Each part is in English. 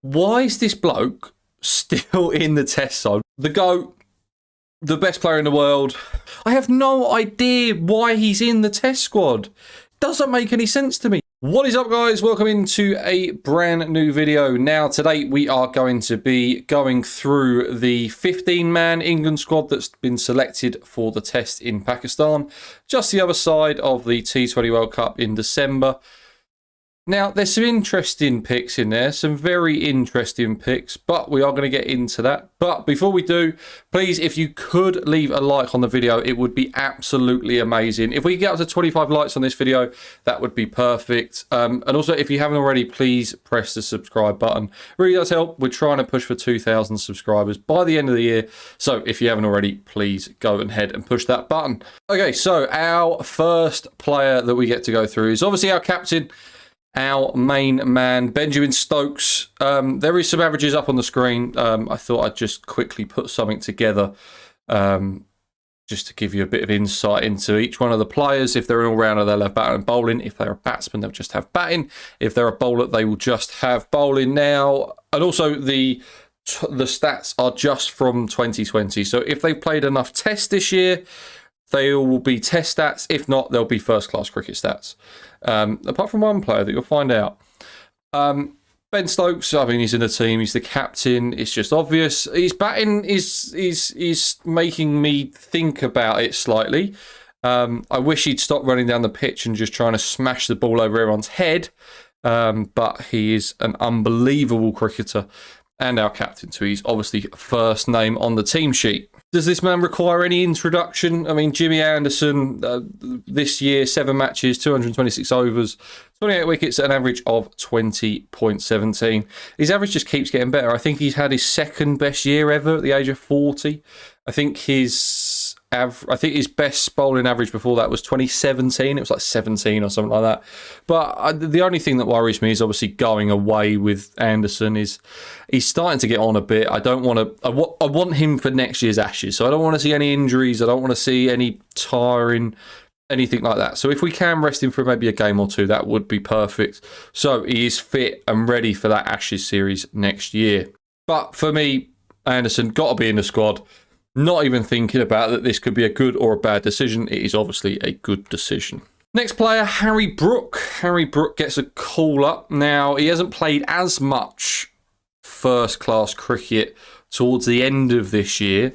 Why is this bloke still in the test side? The GOAT, the best player in the world. I have no idea why he's in the test squad. Doesn't make any sense to me. What is up, guys? Welcome into a brand new video. Now, today we are going to be going through the 15-man England squad that's been selected for the test in Pakistan, just the other side of the T20 World Cup in December. Now, there's some interesting picks in there, some very interesting picks, but we are going to get into that. But before we do, please, if you could leave a like on the video, it would be absolutely amazing. If we get up to 25 likes on this video, that would be perfect. And also, if you haven't already, please press the subscribe button. It really does help. We're trying to push for 2,000 subscribers by the end of the year. So if you haven't already, please go ahead and push that button. Okay, so our first player that we get to go through is obviously our captain, our main man, Benjamin Stokes. There is some averages up on the screen. I thought I'd just quickly put something together just to give you a bit of insight into each one of the players. If they're an all-rounder, they'll have batting and bowling. If they're a batsman, they'll just have batting. If they're a bowler, they will just have bowling now. And also the stats are just from 2020. So if they've played enough tests this year, they will be test stats. If not, they'll be first-class cricket stats. Apart from one player that you'll find out. Ben Stokes, I mean, he's in the team. He's the captain. It's just obvious. His batting is making me think about it slightly. I wish he'd stop running down the pitch and just trying to smash the ball over everyone's head. But he is an unbelievable cricketer and our captain, so he's obviously first name on the team sheet. Does this man require any introduction? I mean, Jimmy Anderson, this year, 7 matches, 226 overs, 28 wickets at an average of 20.17. His average just keeps getting better. I think he's had his second best year ever at the age of 40. I think his best bowling average before that was 2017. It was like 17 or something like that. But the only thing that worries me is obviously going away with Anderson. He's starting to get on a bit. I don't want to. I want him for next year's Ashes. So I don't want to see any injuries. I don't want to see any tiring, anything like that. So if we can rest him for maybe a game or two, that would be perfect. So he is fit and ready for that Ashes series next year. But for me, Anderson got to be in the squad. Not even thinking about that this could be a good or a bad decision. It is obviously a good decision. Next player, Harry Brook. Harry Brook gets a call up. Now, he hasn't played as much first-class cricket towards the end of this year.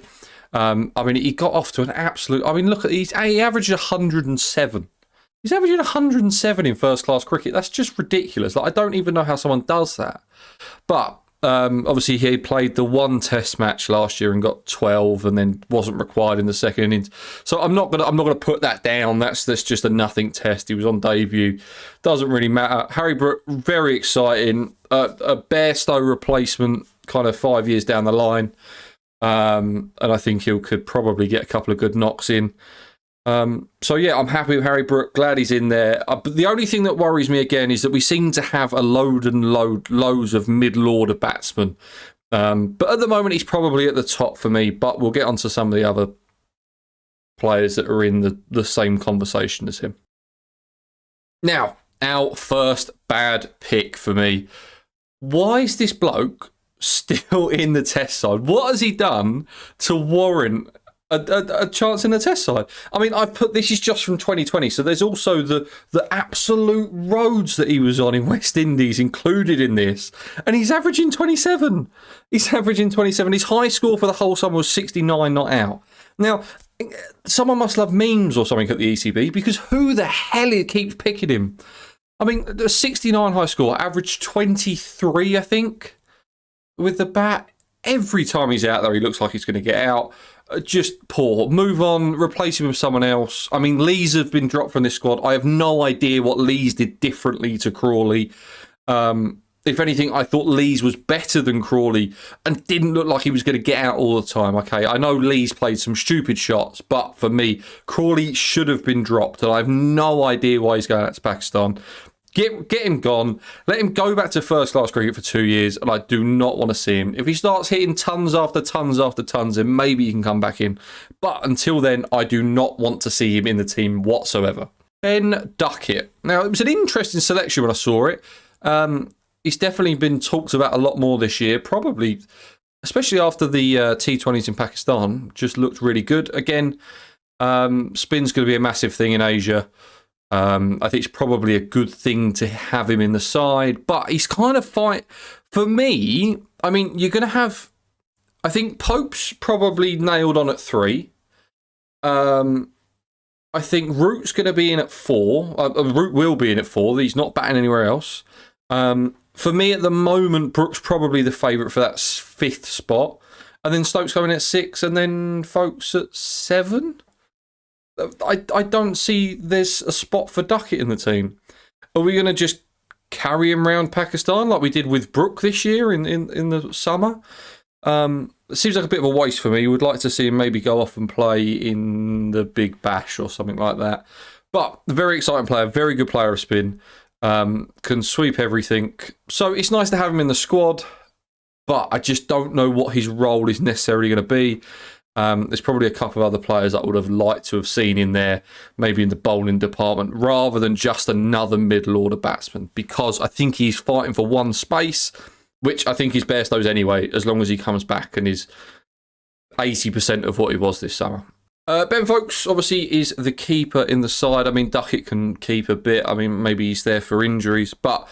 I mean, he got off to an absolute... I mean, look, he averaged 107. He's averaging 107 in first-class cricket. That's just ridiculous. Like, I don't even know how someone does that. But... obviously, he played the one test match last year and got 12, and then wasn't required in the second innings. So I'm not gonna put that down. That's just a nothing test. He was on debut. Doesn't really matter. Harry Brook, very exciting. A Bairstow replacement, kind of 5 years down the line, and I think he could probably get a couple of good knocks in. So yeah, I'm happy with Harry Brook. Glad he's in there. But the only thing that worries me again is that we seem to have a loads of middle order batsmen. But at the moment, he's probably at the top for me. But we'll get onto some of the other players that are in the same conversation as him. Now, our first bad pick for me. Why is this bloke still in the test side? What has he done to warrant a chance in the test side? I mean, I've put this is just from 2020, so there's also the absolute roads that he was on in West Indies included in this, and he's averaging 27. He's averaging 27. His high score for the whole summer was 69 not out. Now, someone must love memes or something at the ECB, because who the hell keeps picking him? I mean, the 69 high score, averaged 23, I think, with the bat. Every time he's out there, he looks like he's going to get out. Just poor. Move on, replace him with someone else. I mean, Lees have been dropped from this squad. I have no idea what Lees did differently to Crawley. If anything, I thought Lees was better than Crawley and didn't look like he was going to get out all the time. Okay, I know Lees played some stupid shots, but for me, Crawley should have been dropped, and I have no idea why he's going out to Pakistan. Get him gone. Let him go back to first-class cricket for 2 years, and I do not want to see him. If he starts hitting tons after tons after tons, then maybe he can come back in. But until then, I do not want to see him in the team whatsoever. Ben Duckett. Now, it was an interesting selection when I saw it. he's definitely been talked about a lot more this year, probably, especially after the T20s in Pakistan, just looked really good. Again, spin's going to be a massive thing in Asia. I think it's probably a good thing to have him in the side, but he's kind of for me, I mean, you're going to have, I think Pope's probably nailed on at 3. I think Root's going to be in at 4. Root will be in at 4. He's not batting anywhere else. For me at the moment, Brook's probably the favourite for that 5th spot. And then Stokes going at 6 and then Foakes at 7. I don't see there's a spot for Duckett in the team. Are we going to just carry him around Pakistan like we did with Brook this year in the summer? It seems like a bit of a waste for me. Would like to see him maybe go off and play in the Big Bash or something like that. But very exciting player, very good player of spin, can sweep everything. So it's nice to have him in the squad, but I just don't know what his role is necessarily going to be. There's probably a couple of other players I would have liked to have seen in there, maybe in the bowling department, rather than just another middle order batsman, because I think he's fighting for one space, which I think is Bairstow's anyway, as long as he comes back and is 80% of what he was this summer. Ben Foakes, obviously, is the keeper in the side. I mean, Duckett can keep a bit. I mean, maybe he's there for injuries. But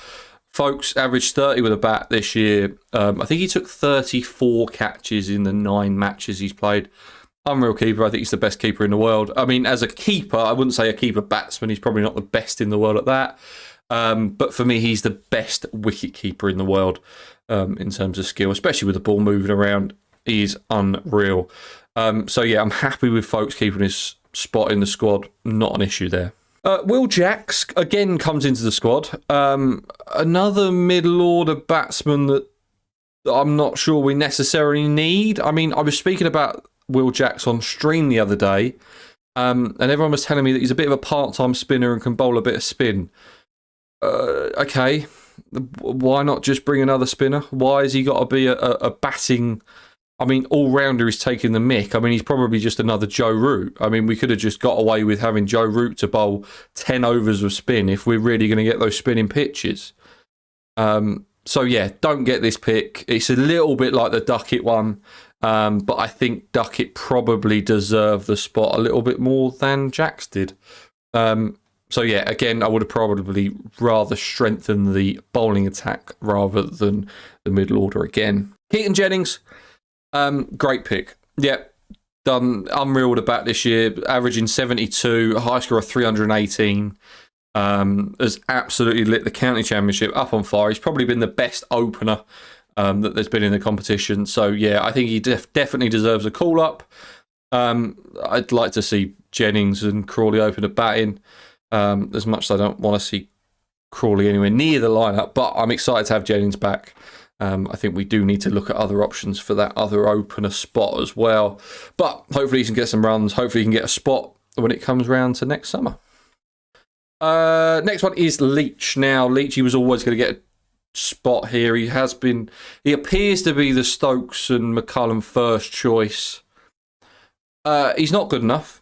Foakes averaged 30 with a bat this year. I think he took 34 catches in the 9 matches he's played. Unreal keeper. I think he's the best keeper in the world. I mean, as a keeper, I wouldn't say a keeper batsman. He's probably not the best in the world at that. But for me, he's the best wicket keeper in the world in terms of skill, especially with the ball moving around. He's unreal. So yeah, I'm happy with Foakes keeping his spot in the squad. Not an issue there. Will Jacks again comes into the squad. Another middle order batsman that I'm not sure we necessarily need. I mean, I was speaking about Will Jacks on stream the other day, and everyone was telling me that he's a bit of a part-time spinner and can bowl a bit of spin. Okay, why not just bring another spinner? Why has he got to be a batting? I mean, all-rounder is taking the mick. I mean, he's probably just another Joe Root. I mean, we could have just got away with having Joe Root to bowl 10 overs of spin if we're really going to get those spinning pitches. So, yeah, don't get this pick. It's a little bit like the Duckett one, but I think Duckett probably deserved the spot a little bit more than Jacks did. So, yeah, again, I would have probably rather strengthened the bowling attack rather than the middle order again. Keaton Jennings. Great pick. Yeah, done unreal with a bat this year, averaging 72, a high score of 318. Has absolutely lit the county championship up on fire. He's probably been the best opener that there's been in the competition. So yeah, I think he definitely deserves a call up. I'd like to see Jennings and Crawley open a batting. As much as I don't want to see Crawley anywhere near the lineup, but I'm excited to have Jennings back. I think we do need to look at other options for that other opener spot as well. But hopefully he can get some runs. Hopefully he can get a spot when it comes round to next summer. Next one is Leach. Now, Leach, he was always going to get a spot here. He appears to be the Stokes and McCullum first choice. He's not good enough.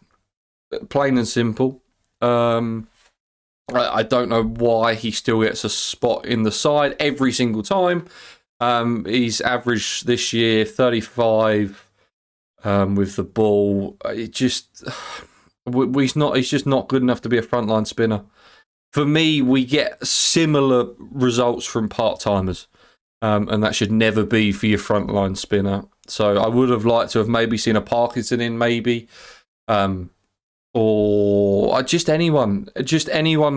Plain and simple. I don't know why he still gets a spot in the side every single time. He's averaged this year 35 with the ball. He's just not good enough to be a frontline spinner. For me, we get similar results from part-timers, and that should never be for your frontline spinner. So I would have liked to have maybe seen a Parkinson in, maybe. Or just anyone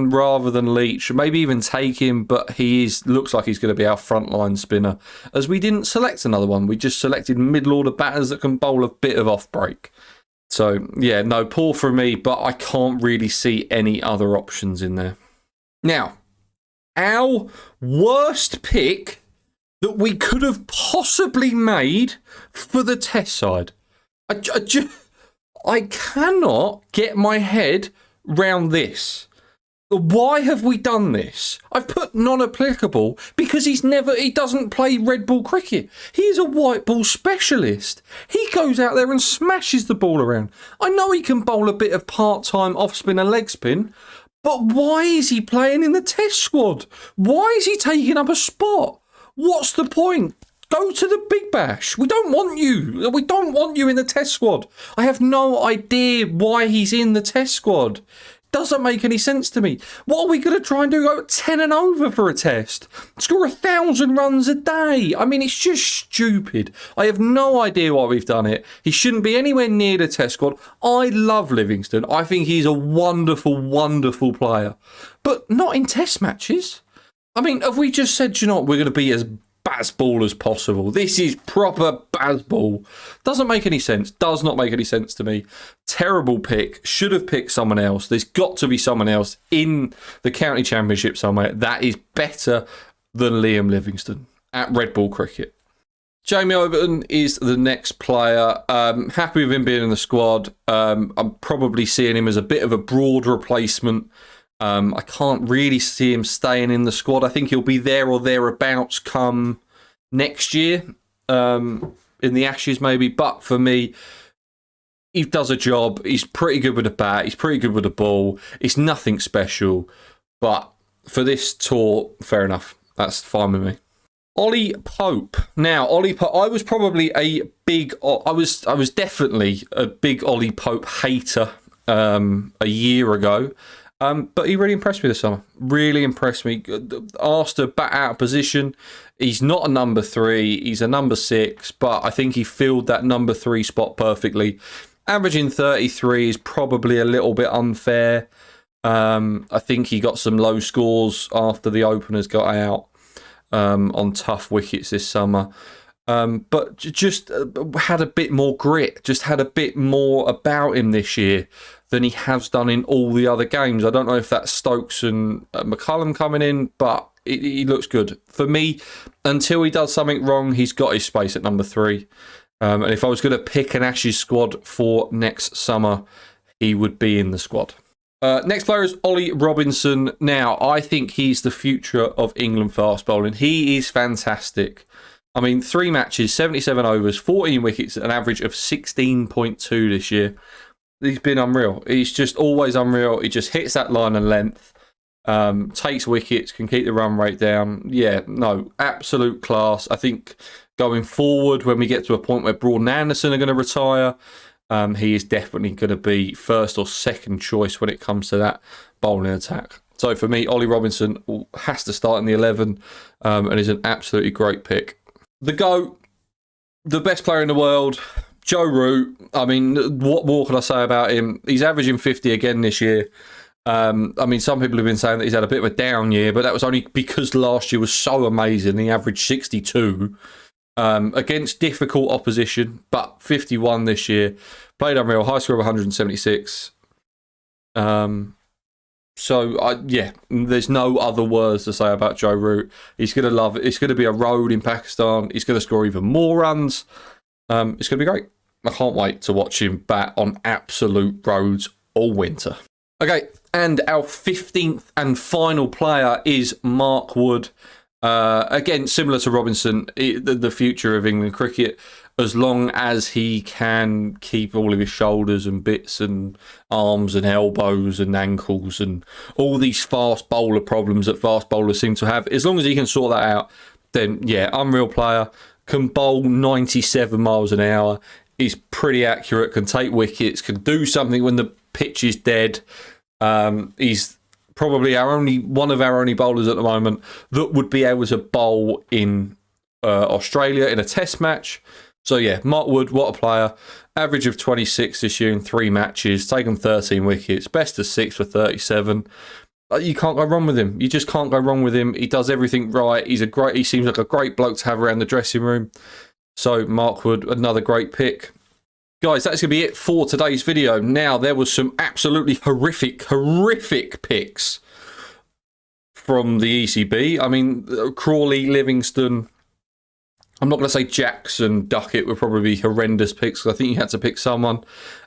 rather than Leach. Maybe even take him, but looks like he's going to be our frontline spinner, as we didn't select another one. We just selected middle order batters that can bowl a bit of off break. So yeah, no, poor for me, but I can't really see any other options in there. Now, our worst pick that we could have possibly made for the test side. I cannot get my head round this. Why have we done this? I've put non-applicable because he doesn't play red ball cricket. He's a white ball specialist. He goes out there and smashes the ball around. I know he can bowl a bit of part-time off-spin and leg spin, But why is he playing in the test squad? Why is he taking up a spot? What's the point? Go to the Big Bash. We don't want you. We don't want you in the test squad. I have no idea why he's in the test squad. Doesn't make any sense to me. What are we going to try and do? Go 10 and over for a test? Score 1,000 runs a day? I mean, it's just stupid. I have no idea why we've done it. He shouldn't be anywhere near the test squad. I love Livingstone. I think he's a wonderful, wonderful player. But not in test matches. I mean, have we just said, you know what, we're going to be as Bazball as possible? This is proper Bazball. Doesn't make any sense. Does not make any sense to me. Terrible pick. Should have picked someone else. There's got to be someone else in the county championship somewhere that is better than Liam Livingstone at Red Bull Cricket. Jamie Overton is the next player. Happy with him being in the squad. I'm probably seeing him as a bit of a broad replacement. I can't really see him staying in the squad. I think he'll be there or thereabouts come next year, in the Ashes maybe. But for me, he does a job. He's pretty good with the bat. He's pretty good with the ball. It's nothing special. But for this tour, fair enough. That's fine with me. Ollie Pope. Now, Ollie Pope, I was definitely a big Ollie Pope hater a year ago. But he really impressed me this summer. Really impressed me. Asked to bat out of position. He's not a number 3. He's a number 6. But I think he filled that number 3 spot perfectly. Averaging 33 is probably a little bit unfair. I think he got some low scores after the openers got out on tough wickets this summer. But just had a bit more grit. Just had a bit more about him this year than he has done in all the other games. I don't know if that's Stokes and McCullum coming in, but he looks good. For me, until he does something wrong, he's got his space at number 3. And if I was going to pick an Ashes squad for next summer, he would be in the squad. Next player is Ollie Robinson. Now, I think he's the future of England fast bowling. He is fantastic. I mean, 3 matches, 77 overs, 14 wickets, an average of 16.2 this year. He's been unreal. He's just always unreal. He just hits that line and length, takes wickets, can keep the run rate down. Yeah, no, absolute class. I think going forward, when we get to a point where Broad and Anderson are going to retire, he is definitely going to be first or second choice when it comes to that bowling attack. So for me, Ollie Robinson has to start in the 11 and is an absolutely great pick. The GOAT, the best player in the world, Joe Root. I mean, what more can I say about him? He's averaging 50 again this year. I mean, some people have been saying that he's had a bit of a down year, but that was only because last year was so amazing. He averaged 62 against difficult opposition, but 51 this year. Played unreal, high score of 176. Yeah, there's no other words to say about Joe Root. He's going to love it. It's going to be a road in Pakistan. He's going to score even more runs. It's going to be great. I can't wait to watch him bat on absolute roads all winter. Okay, and our 15th and final player is Mark Wood. Again, similar to Robinson, the future of England cricket, as long as he can keep all of his shoulders and bits and arms and elbows and ankles and all these fast bowler problems that fast bowlers seem to have, as long as he can sort that out, then yeah, unreal player. Can bowl 97 miles an hour, is pretty accurate, can take wickets, can do something when the pitch is dead. He's probably one of our only bowlers at the moment that would be able to bowl in Australia in a test match. So yeah, Mark Wood, what a player. Average of 26 this year in 3 matches, taken 13 wickets, best of 6 for 37. You can't go wrong with him. You just can't go wrong with him. He does everything right. He seems like a great bloke to have around the dressing room. So Mark Wood, another great pick. Guys, that's going to be it for today's video. Now, there was some absolutely horrific picks from the ECB. I mean, Crawley, Livingstone. I'm not going to say Jackson, Duckett would probably be horrendous picks, because I think you had to pick someone.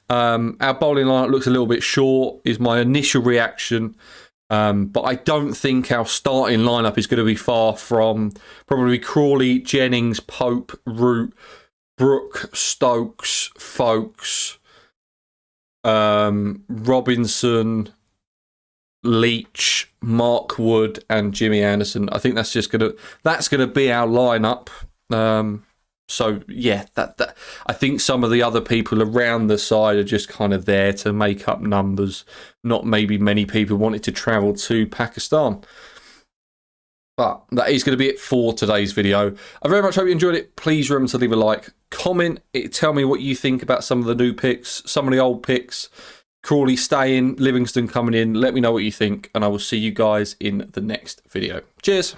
Our bowling lineup looks a little bit short, is my initial reaction. But I don't think our starting lineup is going to be far from probably Crawley, Jennings, Pope, Root, Brook, Stokes, Foakes, Robinson, Leach, Mark Wood, and Jimmy Anderson. I think that's gonna be our lineup. So yeah, that I think some of the other people around the side are just kind of there to make up numbers. Not maybe many people wanted to travel to Pakistan. But that is going to be it for today's video. I very much hope you enjoyed it. Please remember to leave a like, comment, tell me what you think about some of the new picks, some of the old picks. Crawley staying, Livingstone coming in. Let me know what you think, and I will see you guys in the next video. Cheers.